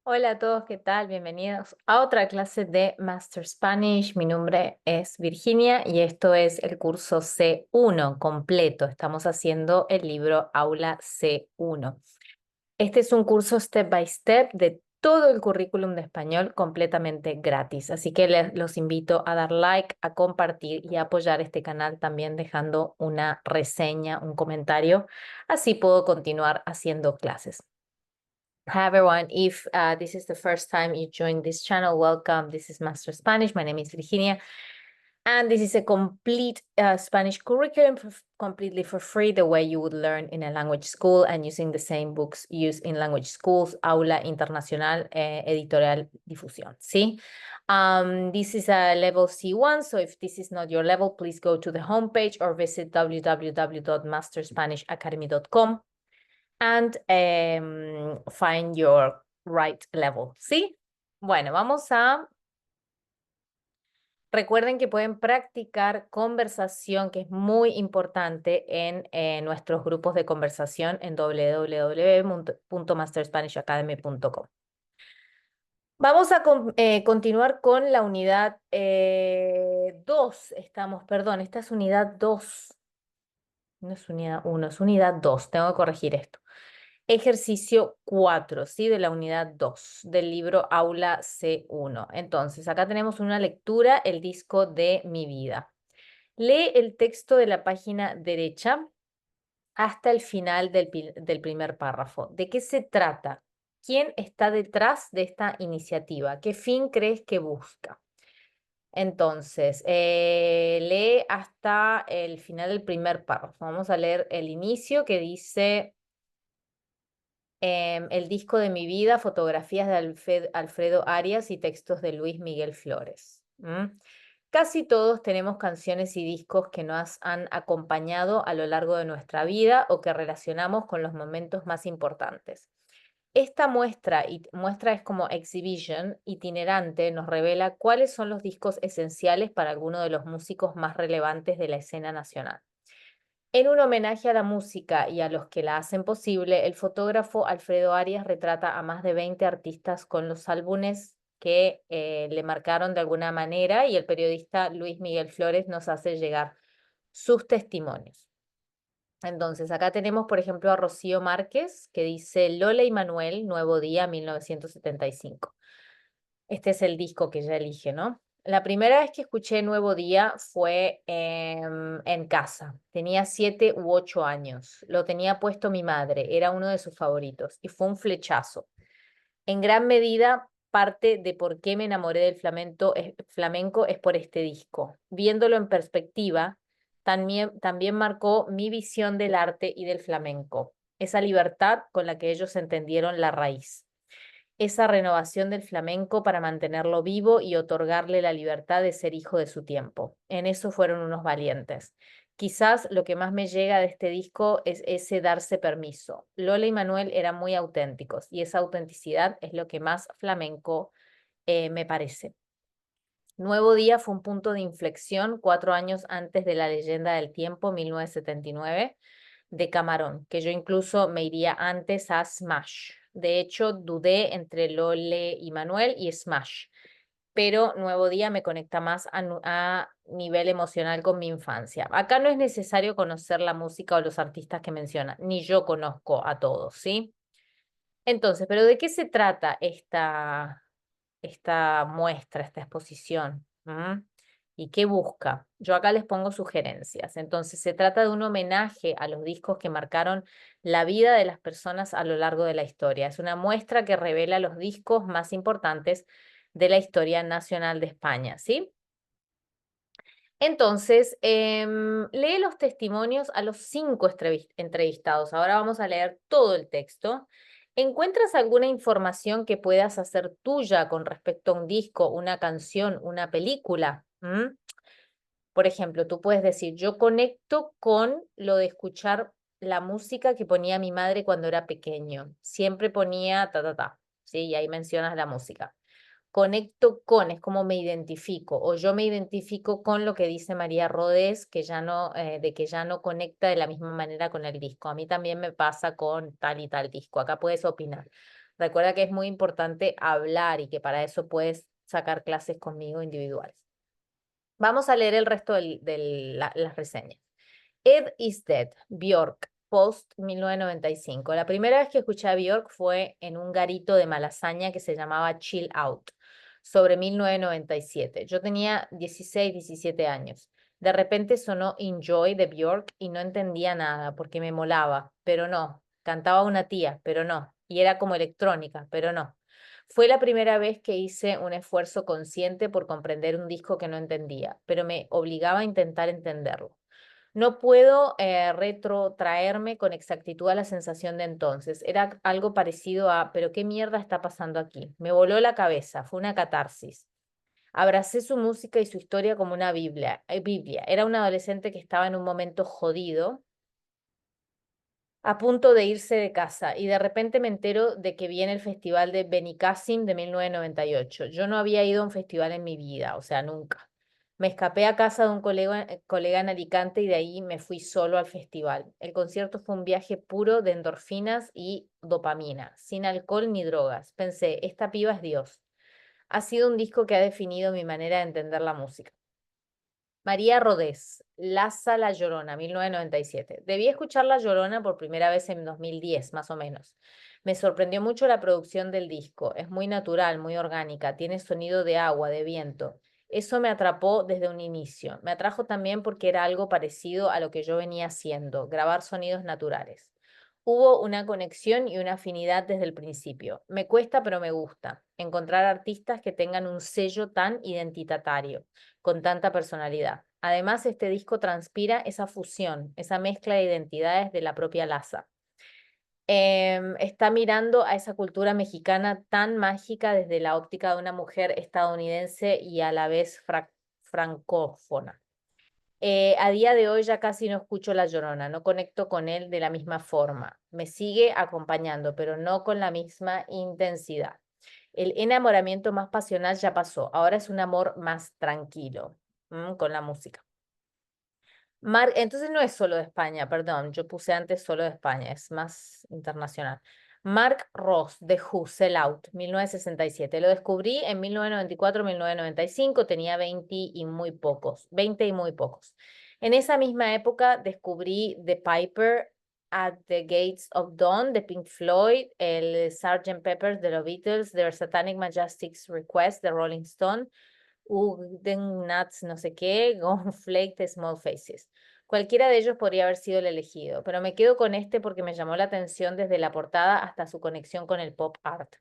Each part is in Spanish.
Hola a todos, ¿qué tal? Bienvenidos a otra clase de Master Spanish. Mi nombre es Virginia y esto es el curso C1 completo. Estamos haciendo el libro Aula C1. Este es un curso step by step de todo el currículum de español completamente gratis. Así que los invito a dar like, a compartir y a apoyar este canal también dejando una reseña, un comentario. Así puedo continuar haciendo clases. Hi everyone, if this is the first time you joined this channel, welcome. This is Master Spanish. My name is Virginia, and this is a complete Spanish curriculum completely for free, the way you would learn in a language school and using the same books used in language schools, Aula Internacional, Editorial Difusión, ¿sí? This is a level C1, so if this is not your level, please go to the homepage or visit www.masterspanishacademy.com and find your right level, ¿sí? Bueno, recuerden que pueden practicar conversación, que es muy importante en nuestros grupos de conversación en www.masterspanishacademy.com. Vamos a continuar con la unidad 2. Perdón, esta es unidad 2. No es unidad 1, es unidad 2. Tengo que corregir esto. Ejercicio 4, ¿sí? De la unidad 2 del libro Aula C1. Entonces, acá tenemos una lectura, el disco de mi vida. Lee el texto de la página derecha hasta el final del primer párrafo. ¿De qué se trata? ¿Quién está detrás de esta iniciativa? ¿Qué fin crees que busca? Entonces, lee hasta el final del primer párrafo. Vamos a leer el inicio que dice... El disco de mi vida, fotografías de Alfredo Arias y textos de Luis Miguel Flores. Casi todos tenemos canciones y discos que nos han acompañado a lo largo de nuestra vida o que relacionamos con los momentos más importantes. Esta muestra es como exhibition itinerante, nos revela cuáles son los discos esenciales para algunos de los músicos más relevantes de la escena nacional. En un homenaje a la música y a los que la hacen posible, el fotógrafo Alfredo Arias retrata a más de 20 artistas con los álbumes que le marcaron de alguna manera y el periodista Luis Miguel Flores nos hace llegar sus testimonios. Entonces, acá tenemos, por ejemplo, a Rocío Márquez, que dice Lola y Manuel, Nuevo Día, 1975. Este es el disco que ella elige, ¿no? La primera vez que escuché Nuevo Día fue en casa. Tenía 7 u 8 años. Lo tenía puesto mi madre, era uno de sus favoritos y fue un flechazo. En gran medida, parte de por qué me enamoré del flamenco es por este disco. Viéndolo en perspectiva, también marcó mi visión del arte y del flamenco. Esa libertad con la que ellos entendieron la raíz, esa renovación del flamenco para mantenerlo vivo y otorgarle la libertad de ser hijo de su tiempo. En eso fueron unos valientes. Quizás lo que más me llega de este disco es ese darse permiso. Lola y Manuel eran muy auténticos y esa autenticidad es lo que más flamenco me parece. Nuevo Día fue un punto de inflexión 4 años antes de La Leyenda del Tiempo, 1979, de Camarón, que yo incluso me iría antes a Smash. De hecho, dudé entre Lole y Manuel y Smash, pero Nuevo Día me conecta más a nivel emocional con mi infancia. Acá no es necesario conocer la música o los artistas que menciona, ni yo conozco a todos, ¿sí? Entonces, ¿pero de qué se trata esta muestra, esta exposición? ¿Y qué busca? Yo acá les pongo sugerencias. Entonces, se trata de un homenaje a los discos que marcaron la vida de las personas a lo largo de la historia. Es una muestra que revela los discos más importantes de la historia nacional de España, ¿sí? Entonces, lee los testimonios a los 5 entrevistados. Ahora vamos a leer todo el texto. ¿Encuentras alguna información que puedas hacer tuya con respecto a un disco, una canción, una película? Por ejemplo, tú puedes decir, yo conecto con lo de escuchar la música que ponía mi madre cuando era pequeño. Siempre ponía ta, ta, ta, ¿sí? Y ahí mencionas la música. Conecto con, es como me identifico, o yo me identifico con lo que dice María Rodés, que ya no, de que ya no conecta de la misma manera con el disco. A mí también me pasa con tal y tal disco. Acá puedes opinar. Recuerda que es muy importante hablar y que para eso puedes sacar clases conmigo individuales. Vamos a leer el resto de las reseñas. Ed is Dead, Björk, Post 1995. La primera vez que escuché a Björk fue en un garito de Malasaña que se llamaba Chill Out, sobre 1997. Yo tenía 16, 17 años. De repente sonó Enjoy de Björk y no entendía nada porque me molaba, pero no. Cantaba una tía, pero no. Y era como electrónica, pero no. Fue la primera vez que hice un esfuerzo consciente por comprender un disco que no entendía, pero me obligaba a intentar entenderlo. No puedo retrotraerme con exactitud a la sensación de entonces. Era algo parecido a, pero ¿qué mierda está pasando aquí? Me voló la cabeza, fue una catarsis. Abracé su música y su historia como una Biblia. Era un adolescente que estaba en un momento jodido, a punto de irse de casa, y de repente me entero de que viene el festival de Benicàssim de 1998. Yo no había ido a un festival en mi vida, o sea, nunca. Me escapé a casa de un colega en Alicante y de ahí me fui solo al festival. El concierto fue un viaje puro de endorfinas y dopamina, sin alcohol ni drogas. Pensé, esta piba es Dios. Ha sido un disco que ha definido mi manera de entender la música. María Rodés, Laza La Llorona, 1997. Debí escuchar La Llorona por primera vez en 2010, más o menos. Me sorprendió mucho la producción del disco. Es muy natural, muy orgánica, tiene sonido de agua, de viento. Eso me atrapó desde un inicio. Me atrajo también porque era algo parecido a lo que yo venía haciendo, grabar sonidos naturales. Hubo una conexión y una afinidad desde el principio. Me cuesta, pero me gusta encontrar artistas que tengan un sello tan identitario con tanta personalidad. Además, este disco transpira esa fusión, esa mezcla de identidades de la propia Laza. Está mirando a esa cultura mexicana tan mágica desde la óptica de una mujer estadounidense y a la vez francófona. A día de hoy ya casi no escucho La Llorona, no conecto con él de la misma forma. Me sigue acompañando, pero no con la misma intensidad. El enamoramiento más pasional ya pasó, ahora es un amor más tranquilo, con la música. Entonces no es solo de España, perdón, yo puse antes solo de España, es más internacional. Mark Ross, de Who, Sell Out, 1967. Lo descubrí en 1994-1995, tenía 20 y muy pocos. En esa misma época descubrí The Piper at the Gates of Dawn de Pink Floyd, el Sgt. Pepper de los Beatles, The Satanic Majestic's Request de Rolling Stone, Uden Nuts no sé qué, Gone Flake de Small Faces. Cualquiera de ellos podría haber sido el elegido, pero me quedo con este porque me llamó la atención desde la portada hasta su conexión con el pop art.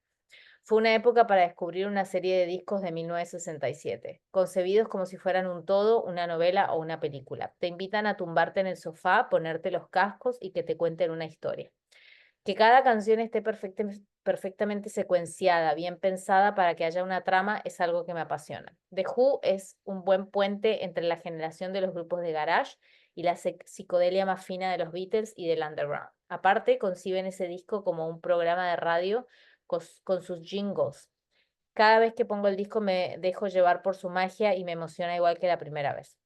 Fue una época para descubrir una serie de discos de 1967, concebidos como si fueran un todo, una novela o una película. Te invitan a tumbarte en el sofá, ponerte los cascos y que te cuenten una historia. Que cada canción esté perfectamente secuenciada, bien pensada para que haya una trama, es algo que me apasiona. The Who es un buen puente entre la generación de los grupos de garage y la psicodelia más fina de los Beatles y del underground. Aparte, conciben ese disco como un programa de radio con sus jingles. Cada vez que pongo el disco me dejo llevar por su magia y me emociona igual que la primera vez.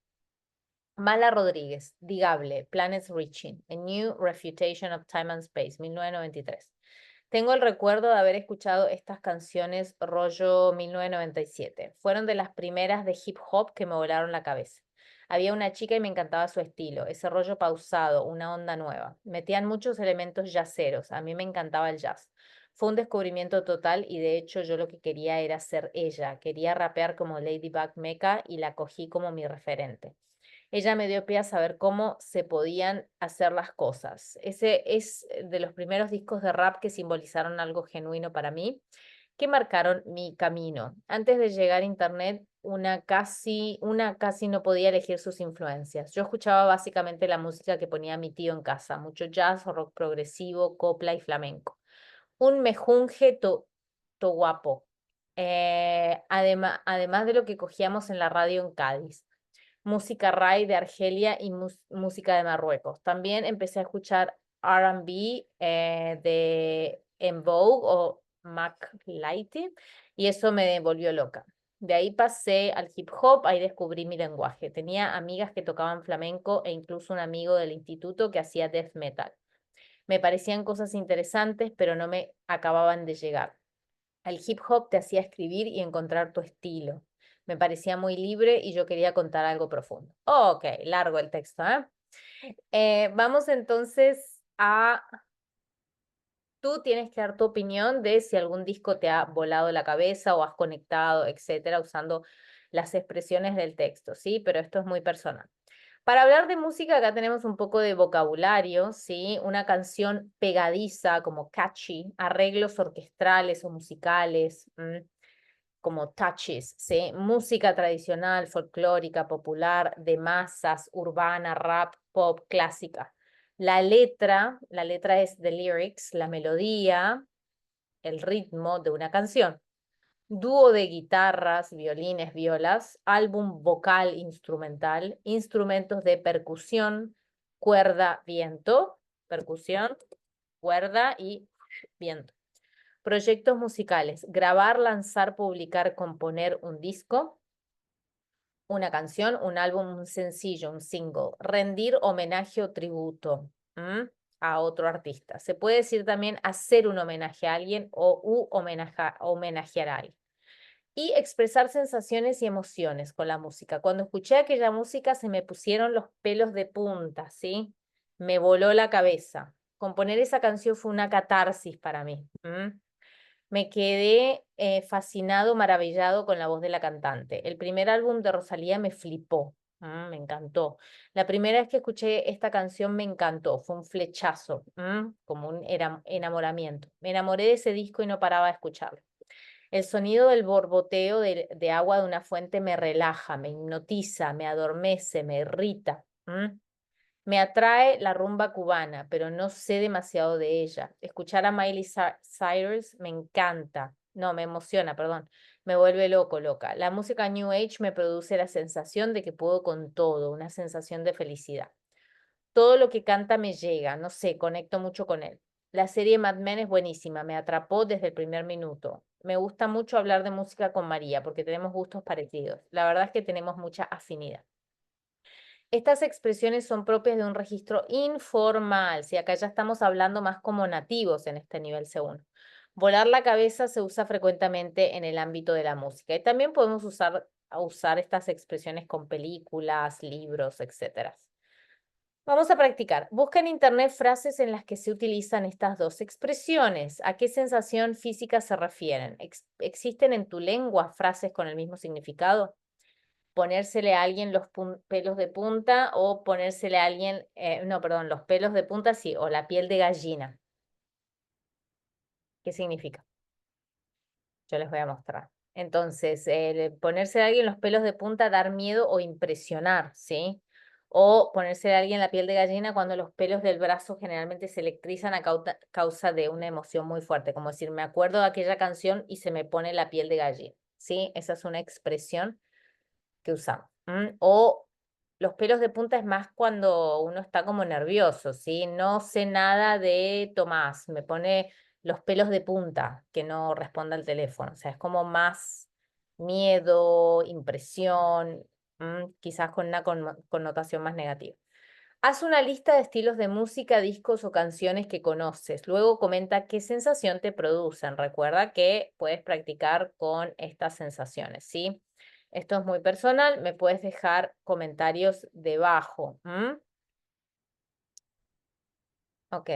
Mala Rodríguez, Digable, Planets Reaching, A New Refutation of Time and Space, 1993. Tengo el recuerdo de haber escuchado estas canciones rollo 1997. Fueron de las primeras de hip hop que me volaron la cabeza. Había una chica y me encantaba su estilo, ese rollo pausado, una onda nueva. Metían muchos elementos jazzeros, a mí me encantaba el jazz. Fue un descubrimiento total y de hecho yo lo que quería era ser ella. Quería rapear como Ladybug Mecca y la cogí como mi referente. Ella me dio pie a saber cómo se podían hacer las cosas. Ese es de los primeros discos de rap que simbolizaron algo genuino para mí, que marcaron mi camino. Antes de llegar a internet, una casi no podía elegir sus influencias. Yo escuchaba básicamente la música que ponía mi tío en casa, mucho jazz, rock progresivo, copla y flamenco. Un mejunje to guapo. Además de lo que cogíamos en la radio en Cádiz, música ray de Argelia y música de Marruecos. También empecé a escuchar R&B de En Vogue o Mac Lighty y eso me volvió loca. De ahí pasé al hip hop, ahí descubrí mi lenguaje. Tenía amigas que tocaban flamenco e incluso un amigo del instituto que hacía death metal. Me parecían cosas interesantes, pero no me acababan de llegar. El hip hop te hacía escribir y encontrar tu estilo. Me parecía muy libre y yo quería contar algo profundo. Ok, largo el texto, ¿eh? Vamos entonces a... Tú tienes que dar tu opinión de si algún disco te ha volado la cabeza o has conectado, etcétera, usando las expresiones del texto, ¿sí? Pero esto es muy personal. Para hablar de música, acá tenemos un poco de vocabulario, ¿sí? Una canción pegadiza, como catchy, arreglos orquestrales o musicales, como touches, ¿sí? Música tradicional, folclórica, popular, de masas, urbana, rap, pop, clásica. La letra es the lyrics, la melodía, el ritmo de una canción. Dúo de guitarras, violines, violas, álbum vocal instrumental, instrumentos de percusión, cuerda, viento, percusión, cuerda y viento. Proyectos musicales, grabar, lanzar, publicar, componer un disco, una canción, un álbum, un sencillo, un single, rendir homenaje o tributo a otro artista. Se puede decir también hacer un homenaje a alguien o homenajear a alguien. Y expresar sensaciones y emociones con la música. Cuando escuché aquella música se me pusieron los pelos de punta, ¿sí? Me voló la cabeza. Componer esa canción fue una catarsis para mí. Me quedé fascinado, maravillado con la voz de la cantante. El primer álbum de Rosalía me flipó, me encantó. La primera vez que escuché esta canción me encantó, fue un flechazo, como un enamoramiento. Me enamoré de ese disco y no paraba de escucharlo. El sonido del borboteo de agua de una fuente me relaja, me hipnotiza, me adormece, me irrita. Me atrae la rumba cubana, pero no sé demasiado de ella. Escuchar a Miley Cyrus me encanta. No, me emociona, perdón. Me vuelve loco, loca. La música New Age me produce la sensación de que puedo con todo, una sensación de felicidad. Todo lo que canta me llega, no sé, conecto mucho con él. La serie Mad Men es buenísima, me atrapó desde el primer minuto. Me gusta mucho hablar de música con María porque tenemos gustos parecidos. La verdad es que tenemos mucha afinidad. Estas expresiones son propias de un registro informal, si acá ya estamos hablando más como nativos en este nivel segundo. Volar la cabeza se usa frecuentemente en el ámbito de la música y también podemos usar estas expresiones con películas, libros, etcétera. Vamos a practicar. Busca en internet frases en las que se utilizan estas dos expresiones. ¿A qué sensación física se refieren? ¿Existen en tu lengua frases con el mismo significado? Ponérsele a alguien los pelos de punta o ponérsele a alguien, no, perdón, los pelos de punta sí, o la piel de gallina. ¿Qué significa? Yo les voy a mostrar. Entonces, ponerse a alguien los pelos de punta, dar miedo o impresionar, ¿sí? O ponerse a alguien la piel de gallina cuando los pelos del brazo generalmente se electrizan a causa de una emoción muy fuerte, como decir, me acuerdo de aquella canción y se me pone la piel de gallina, ¿sí? Esa es una expresión que usamos. O los pelos de punta es más cuando uno está como nervioso, ¿sí? No sé nada de Tomás, me pone los pelos de punta que no responda al teléfono. O sea, es como más miedo, impresión, quizás con una connotación más negativa. Haz una lista de estilos de música, discos o canciones que conoces. Luego comenta qué sensación te producen. Recuerda que puedes practicar con estas sensaciones, ¿sí? Esto es muy personal. Me puedes dejar comentarios debajo. Ok.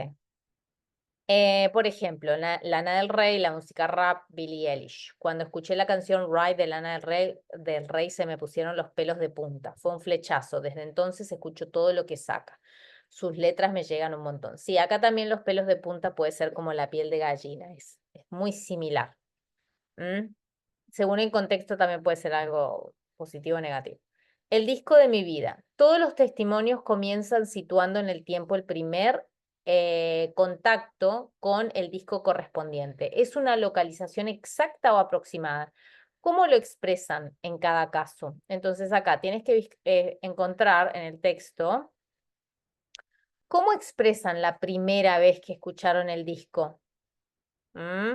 Por ejemplo, Lana del Rey, la música rap, Billie Eilish. Cuando escuché la canción Ride de Lana del Rey se me pusieron los pelos de punta. Fue un flechazo. Desde entonces escucho todo lo que saca. Sus letras me llegan un montón. Sí, acá también los pelos de punta puede ser como la piel de gallina. Es muy similar. ¿Mm? Según el contexto también puede ser algo positivo o negativo. El disco de mi vida. Todos los testimonios comienzan situando en el tiempo el primer contacto con el disco correspondiente. ¿Es una localización exacta o aproximada? ¿Cómo lo expresan en cada caso? Entonces acá tienes que encontrar en el texto cómo expresan la primera vez que escucharon el disco. ¿Mm?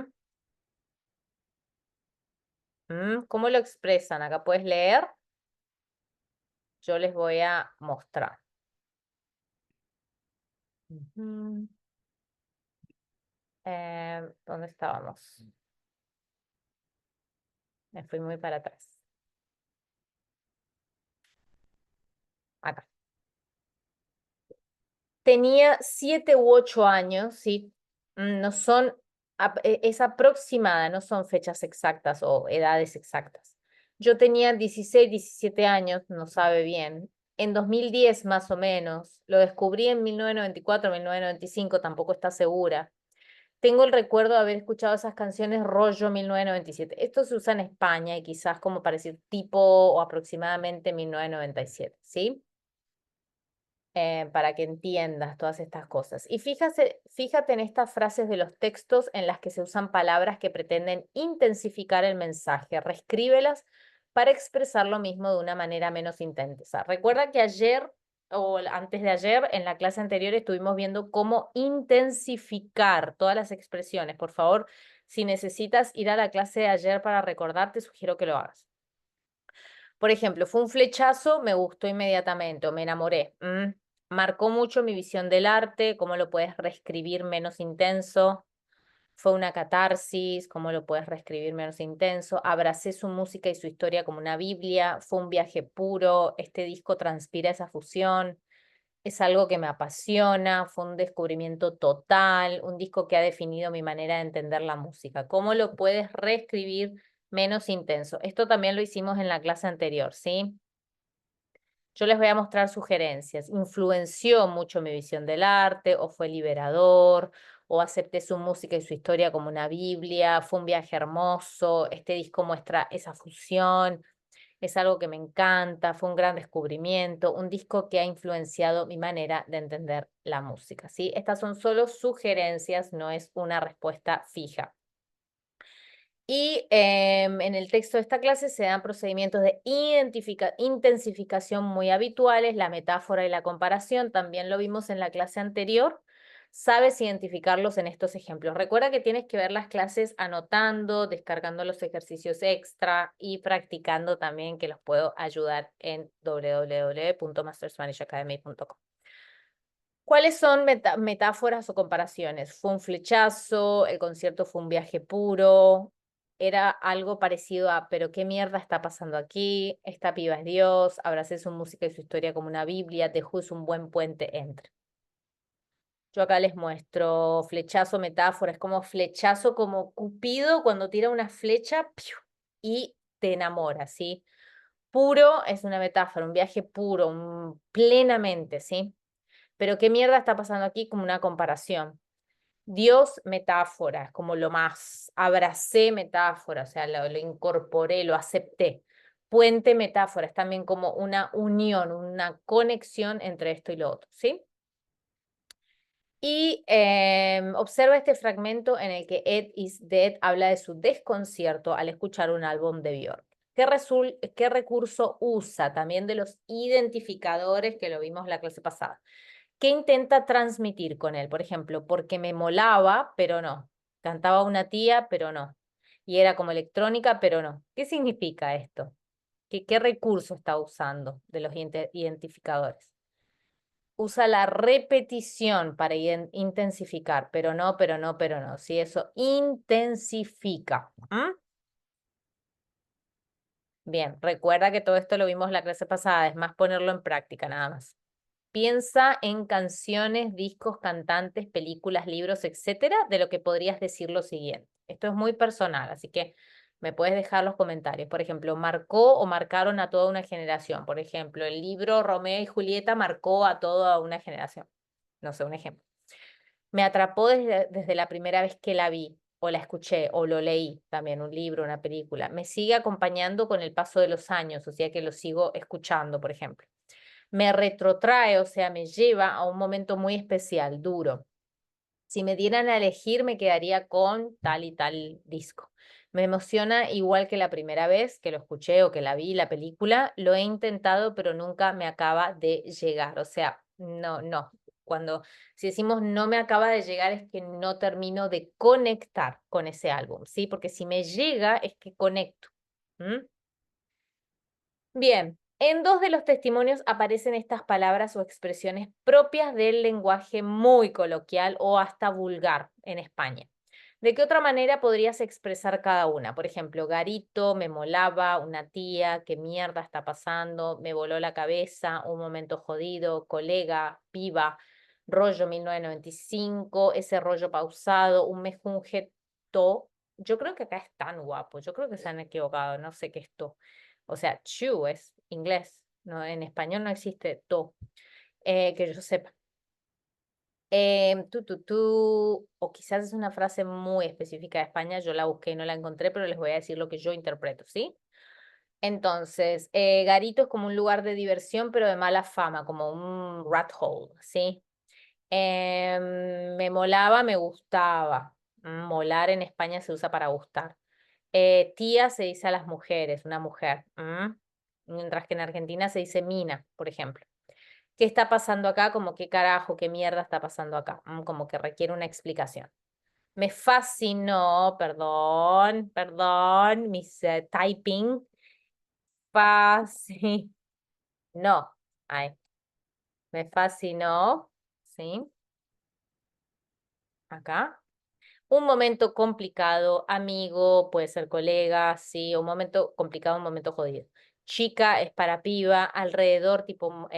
¿Cómo lo expresan? Acá puedes leer. Yo les voy a mostrar. Ujú. ¿Dónde estábamos? Me fui muy para atrás. Acá. Tenía 7 u 8 años, ¿sí? No son, es aproximada, no son fechas exactas o edades exactas. Yo tenía 16, 17 años, no sabe bien. En 2010 más o menos, lo descubrí en 1994, 1995, tampoco está segura. Tengo el recuerdo de haber escuchado esas canciones rollo 1997. Esto se usa en España y quizás como para decir tipo o aproximadamente 1997, ¿sí? Para que entiendas todas estas cosas. Y fíjate en estas frases de los textos en las que se usan palabras que pretenden intensificar el mensaje. Reescríbelas para expresar lo mismo de una manera menos intensa. Recuerda que ayer o antes de ayer, en la clase anterior, estuvimos viendo cómo intensificar todas las expresiones. Por favor, si necesitas ir a la clase de ayer para recordarte, sugiero que lo hagas. Por ejemplo, fue un flechazo, me gustó inmediatamente o me enamoré. Marcó mucho mi visión del arte, cómo lo puedes reescribir menos intenso. Fue una catarsis, cómo lo puedes reescribir menos intenso. Abracé su música y su historia como una Biblia. Fue un viaje puro. Este disco transpira esa fusión. Es algo que me apasiona. Fue un descubrimiento total. Un disco que ha definido mi manera de entender la música. ¿Cómo lo puedes reescribir menos intenso? Esto también lo hicimos en la clase anterior, ¿sí? Yo les voy a mostrar sugerencias. ¿Influenció mucho mi visión del arte o fue liberador? ¿O acepté su música y su historia como una Biblia? ¿Fue un viaje hermoso? Este disco muestra esa fusión. Es algo que me encanta. Fue un gran descubrimiento. Un disco que ha influenciado mi manera de entender la música, ¿sí? Estas son solo sugerencias, no es una respuesta fija. Y en el texto de esta clase se dan procedimientos de intensificación muy habituales, la metáfora y la comparación, también lo vimos en la clase anterior. Sabes identificarlos en estos ejemplos. Recuerda que tienes que ver las clases anotando, descargando los ejercicios extra y practicando también, que los puedo ayudar en www.masterspanishacademy.com. ¿Cuáles son metáforas o comparaciones? Fue un flechazo, el concierto fue un viaje puro, era algo parecido a, pero qué mierda está pasando aquí, esta piba es Dios, abracé su música y su historia como una Biblia, Tejú es un buen puente entre. Yo acá les muestro flechazo, metáfora, es como flechazo, como Cupido cuando tira una flecha ¡piu! Y te enamora, ¿sí? Puro es una metáfora, un viaje puro, plenamente, ¿sí? Pero ¿qué mierda está pasando aquí? Como una comparación. Dios, metáfora, como lo más. Abracé, metáfora, o sea, lo incorporé, lo acepté. Puente, metáfora, es también como una unión, una conexión entre esto y lo otro, ¿sí? Y observa este fragmento en el que Ed is Dead habla de su desconcierto al escuchar un álbum de Björk. ¿Qué recurso usa? También de los identificadores que lo vimos la clase pasada. ¿Qué intenta transmitir con él? Por ejemplo, porque me molaba, pero no. Cantaba una tía, pero no. Y era como electrónica, pero no. ¿Qué significa esto? ¿Qué recurso está usando de los identificadores? Usa la repetición para intensificar, pero no, pero no, pero no. Si eso intensifica. Bien, recuerda que todo esto lo vimos la clase pasada, es más ponerlo en práctica, nada más. Piensa en canciones, discos, cantantes, películas, libros, etcétera, de lo que podrías decir lo siguiente. Esto es muy personal, así que me puedes dejar los comentarios. Por ejemplo, marcó o marcaron a toda una generación. Por ejemplo, el libro Romeo y Julieta marcó a toda una generación. No sé, un ejemplo. Me atrapó desde la primera vez que la vi, o la escuché, o lo leí, también un libro, una película. Me sigue acompañando con el paso de los años, o sea que lo sigo escuchando, por ejemplo. Me retrotrae, o sea, me lleva a un momento muy especial, duro. Si me dieran a elegir, me quedaría con tal y tal disco. Me emociona igual que la primera vez que lo escuché o que la vi, la película. Lo he intentado, pero nunca me acaba de llegar. O sea, no, no. Si decimos no me acaba de llegar, es que no termino de conectar con ese álbum, ¿sí? Porque si me llega, es que conecto. Bien, en dos de los testimonios aparecen estas palabras o expresiones propias del lenguaje muy coloquial o hasta vulgar en España. ¿De qué otra manera podrías expresar cada una? Por ejemplo, garito, me molaba, una tía, qué mierda está pasando, me voló la cabeza, un momento jodido, colega, piba, rollo 1995, ese rollo pausado, un mejunje, to. Yo creo que acá es tan guapo, yo creo que se han equivocado, no sé qué es to. O sea, chu es inglés, no, en español no existe to, que yo sepa. O quizás es una frase muy específica de España, yo la busqué y no la encontré, pero les voy a decir lo que yo interpreto, ¿sí? Entonces, garito es como un lugar de diversión, pero de mala fama, como un rat hole, ¿sí? Me molaba, me gustaba. Molar en España se usa para gustar. Tía se dice a las mujeres, una mujer. Mientras que en Argentina se dice mina, por ejemplo. ¿Qué está pasando acá? Como qué carajo, qué mierda está pasando acá. Como que requiere una explicación. Me fascinó, perdón, mis typing. Fascinó. Ay, me fascinó. ¿Sí? Acá. Un momento complicado, amigo, puede ser colega, sí, un momento complicado, un momento jodido. Chica es para piba, alrededor tipo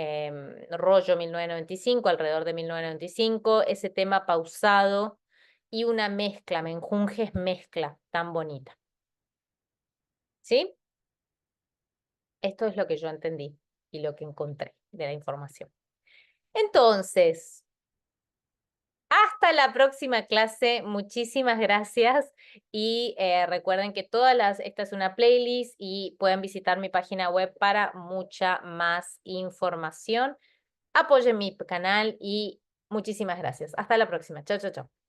rollo 1995, alrededor de 1995, ese tema pausado y una mezcla, menjunjes mezcla tan bonita. ¿Sí? Esto es lo que yo entendí y lo que encontré de la información. Entonces, hasta la próxima clase, muchísimas gracias y recuerden que esta es una playlist y pueden visitar mi página web para mucha más información. Apoyen mi canal y muchísimas gracias. Hasta la próxima. Chao, chao, chao.